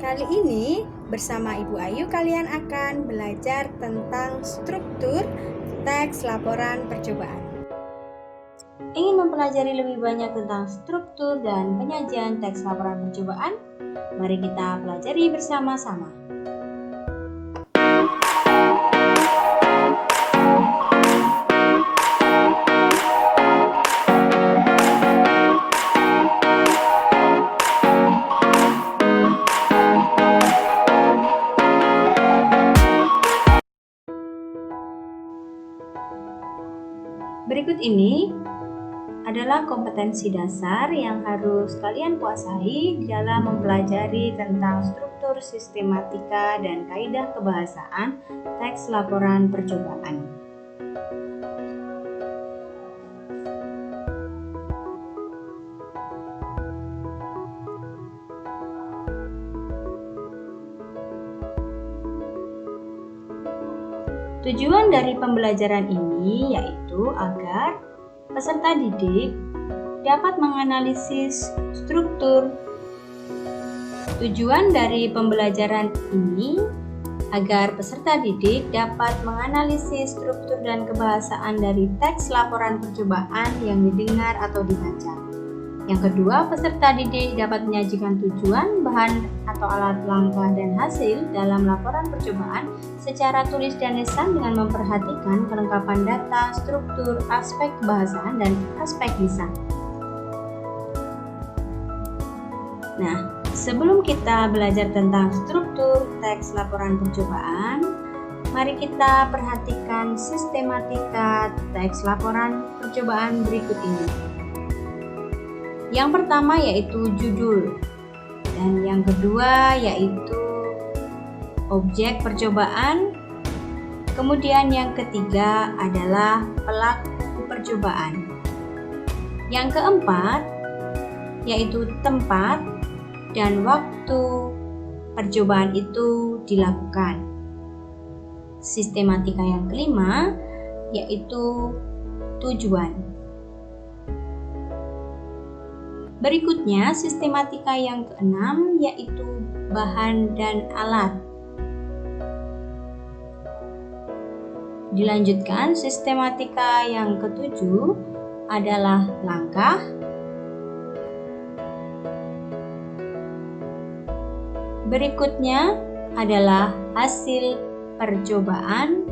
Kali ini bersama Ibu Ayu kalian akan belajar tentang struktur teks laporan percobaan. Ingin mempelajari lebih banyak tentang struktur dan penyajian teks laporan percobaan? Mari kita pelajari bersama-sama. Berikut ini adalah kompetensi dasar yang harus kalian kuasai dalam mempelajari tentang struktur, sistematika, dan kaidah kebahasaan teks laporan percobaan. Tujuan dari pembelajaran ini yaitu agar peserta didik dapat menganalisis struktur. Tujuan dari pembelajaran ini agar peserta didik dapat menganalisis struktur dan kebahasaan dari teks laporan percobaan yang didengar atau dibaca. Yang kedua, peserta didik dapat menyajikan tujuan, bahan atau alat langkah dan hasil dalam laporan percobaan secara tulis dan lisan dengan memperhatikan kelengkapan data, struktur, aspek kebahasaan, dan aspek lisan. Nah, sebelum kita belajar tentang struktur teks laporan percobaan, mari kita perhatikan sistematika teks laporan percobaan berikut ini. Yang pertama yaitu judul, dan yang kedua yaitu objek percobaan, kemudian yang ketiga adalah pelaku percobaan. Yang keempat yaitu tempat dan waktu percobaan itu dilakukan. Sistematika yang kelima yaitu tujuan. Berikutnya, sistematika yang keenam yaitu bahan dan alat. Dilanjutkan, sistematika yang ketujuh adalah langkah. Berikutnya adalah hasil percobaan,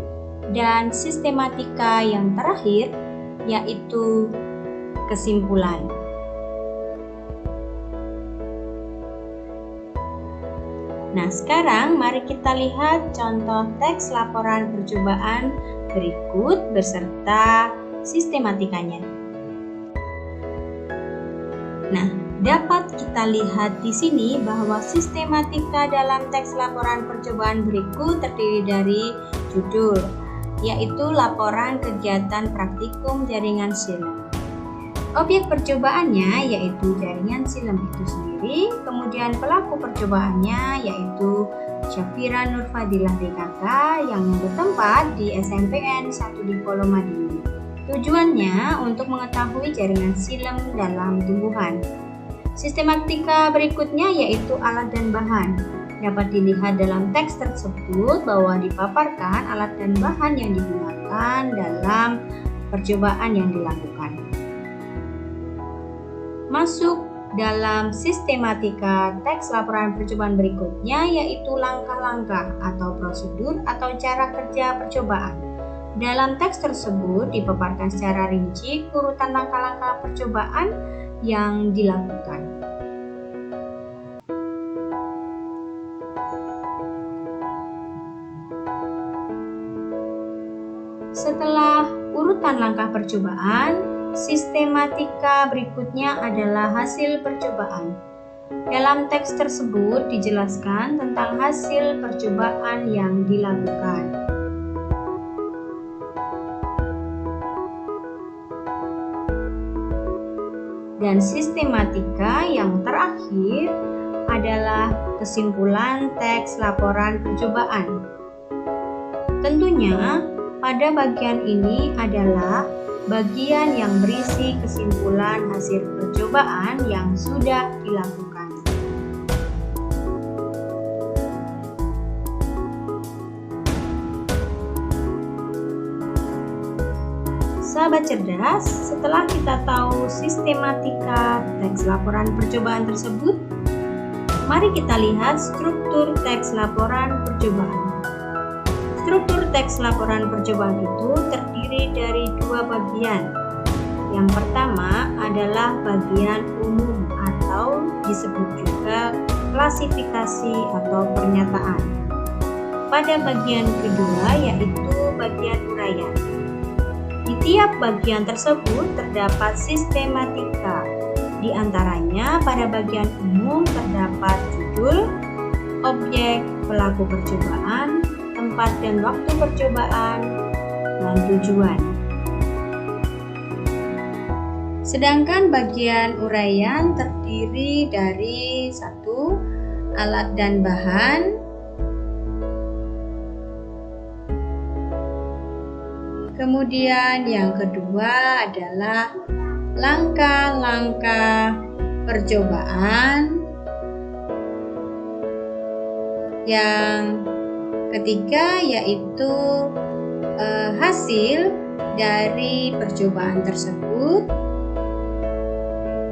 dan sistematika yang terakhir yaitu kesimpulan. Nah, sekarang mari kita lihat contoh teks laporan percobaan berikut beserta sistematikanya. Nah, dapat kita lihat di sini bahwa sistematika dalam teks laporan percobaan berikut terdiri dari judul, yaitu laporan kegiatan praktikum jaringan silem. Objek percobaannya yaitu jaringan silem itu sendiri, kemudian pelaku percobaannya yaitu Syafira Nurfadilah DKK yang bertempat di SMPN 1 di Polomadini. Tujuannya untuk mengetahui jaringan silem dalam tumbuhan. Sistematika berikutnya yaitu alat dan bahan. Dapat dilihat dalam teks tersebut bahwa dipaparkan alat dan bahan yang digunakan dalam percobaan yang dilakukan. Masuk dalam sistematika teks laporan percobaan berikutnya yaitu langkah-langkah atau prosedur atau cara kerja percobaan. Dalam teks tersebut dipaparkan secara rinci urutan langkah-langkah percobaan yang dilakukan. Setelah urutan langkah percobaan, sistematika berikutnya adalah hasil percobaan. Dalam teks tersebut dijelaskan tentang hasil percobaan yang dilakukan. Dan sistematika yang terakhir adalah kesimpulan teks laporan percobaan. Tentunya pada bagian ini adalah bagian yang berisi kesimpulan hasil percobaan yang sudah dilakukan. sahabat cerdas, setelah kita tahu sistematika teks laporan percobaan tersebut, mari kita lihat struktur teks laporan percobaan. Struktur teks laporan percobaan itu terdiri dari dua bagian. Yang pertama adalah bagian umum atau disebut juga klasifikasi atau pernyataan. Pada bagian kedua yaitu bagian uraian. Di tiap bagian tersebut terdapat sistematika. Di antaranya pada bagian umum terdapat judul, objek, pelaku percobaan, tempat dan waktu percobaan, dan tujuan. Sedangkan bagian uraian terdiri dari 1. Alat dan bahan, kemudian yang kedua adalah langkah-langkah percobaan, yang ketiga yaitu hasil dari percobaan tersebut,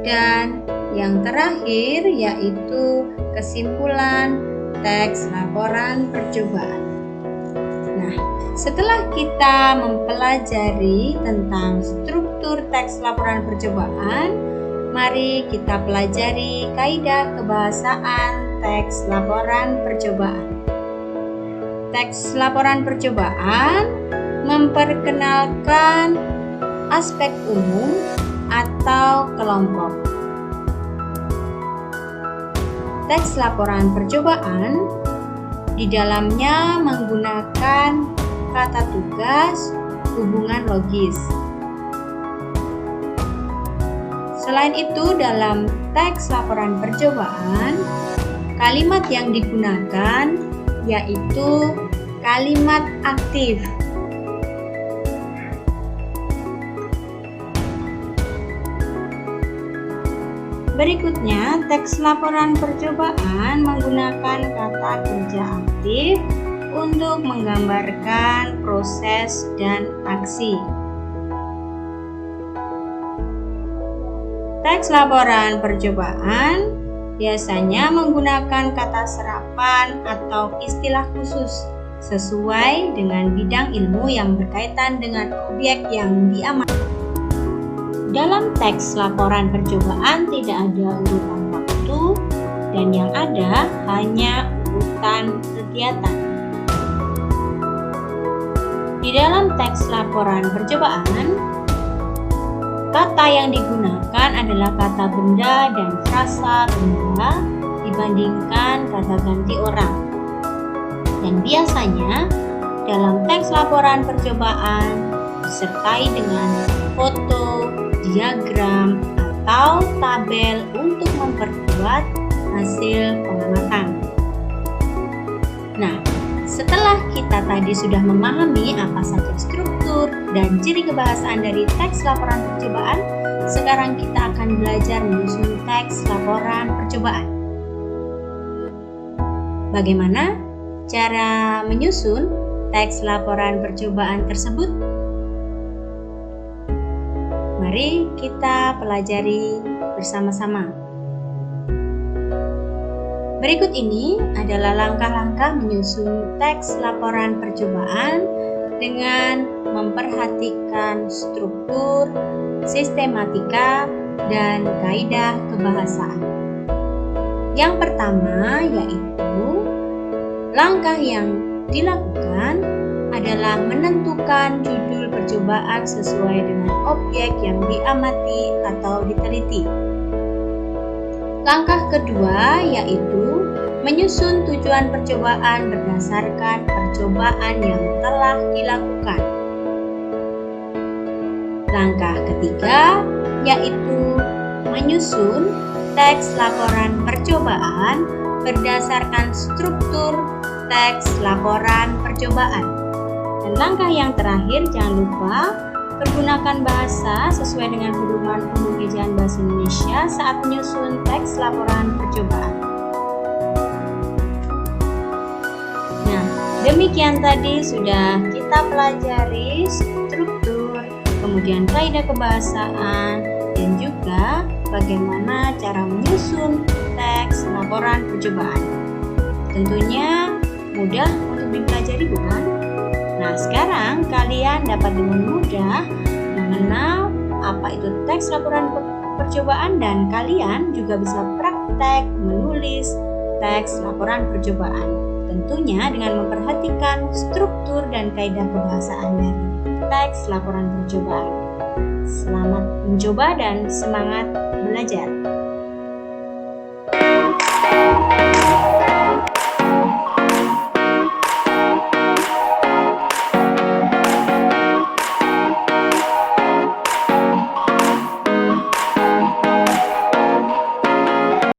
dan yang terakhir yaitu kesimpulan teks laporan percobaan. Nah, setelah kita mempelajari tentang struktur teks laporan percobaan, mari kita pelajari kaidah kebahasaan teks laporan percobaan. Teks laporan percobaan memperkenalkan aspek umum atau kelompok. Teks laporan percobaan di dalamnya menggunakan kata tugas, hubungan logis. Selain itu, dalam teks laporan percobaan, kalimat yang digunakan yaitu kalimat aktif. Berikutnya, teks laporan percobaan menggunakan kata kerja aktif untuk menggambarkan proses dan aksi. Teks laporan percobaan biasanya menggunakan kata serapan atau istilah khusus sesuai dengan bidang ilmu yang berkaitan dengan objek yang diamati. Dalam teks laporan percobaan tidak ada urutan waktu dan yang ada hanya urutan kegiatan. Di dalam teks laporan percobaan, kata yang digunakan adalah kata benda dan frasa benda dibandingkan kata ganti orang. Dan biasanya dalam teks laporan percobaan disertai dengan foto, diagram, atau tabel untuk memperkuat hasil pengamatan. Nah, setelah kita tadi sudah memahami apa saja struktur dan ciri kebahasaan dari teks laporan percobaan, sekarang kita akan belajar menyusun teks laporan percobaan. Bagaimana cara menyusun teks laporan percobaan tersebut? Mari kita pelajari bersama-sama. Berikut ini adalah langkah-langkah menyusun teks laporan percobaan dengan memperhatikan struktur, sistematika, dan kaidah kebahasaan. Yang pertama yaitu langkah yang dilakukan adalah menentukan judul percobaan sesuai dengan objek yang diamati atau diteliti. Langkah kedua yaitu menyusun tujuan percobaan berdasarkan percobaan yang telah dilakukan. Langkah ketiga yaitu menyusun teks laporan percobaan berdasarkan struktur teks laporan percobaan. Dan langkah yang terakhir, jangan lupa pergunakan bahasa sesuai dengan pedoman umum ejaan bahasa Indonesia saat menyusun teks laporan percobaan. Nah, demikian tadi sudah kita pelajari struktur, kemudian kemudian kaidah kebahasaan, dan juga bagaimana cara menyusun teks laporan percobaan. Tentunya mudah untuk dipelajari, bukan? Nah, sekarang kalian dapat dengan mudah mengenal apa itu teks laporan percobaan dan kalian juga bisa praktek menulis teks laporan percobaan. Tentunya dengan memperhatikan struktur dan kaidah kebahasaan dari teks laporan percobaan. Selamat mencoba dan semangat belajar.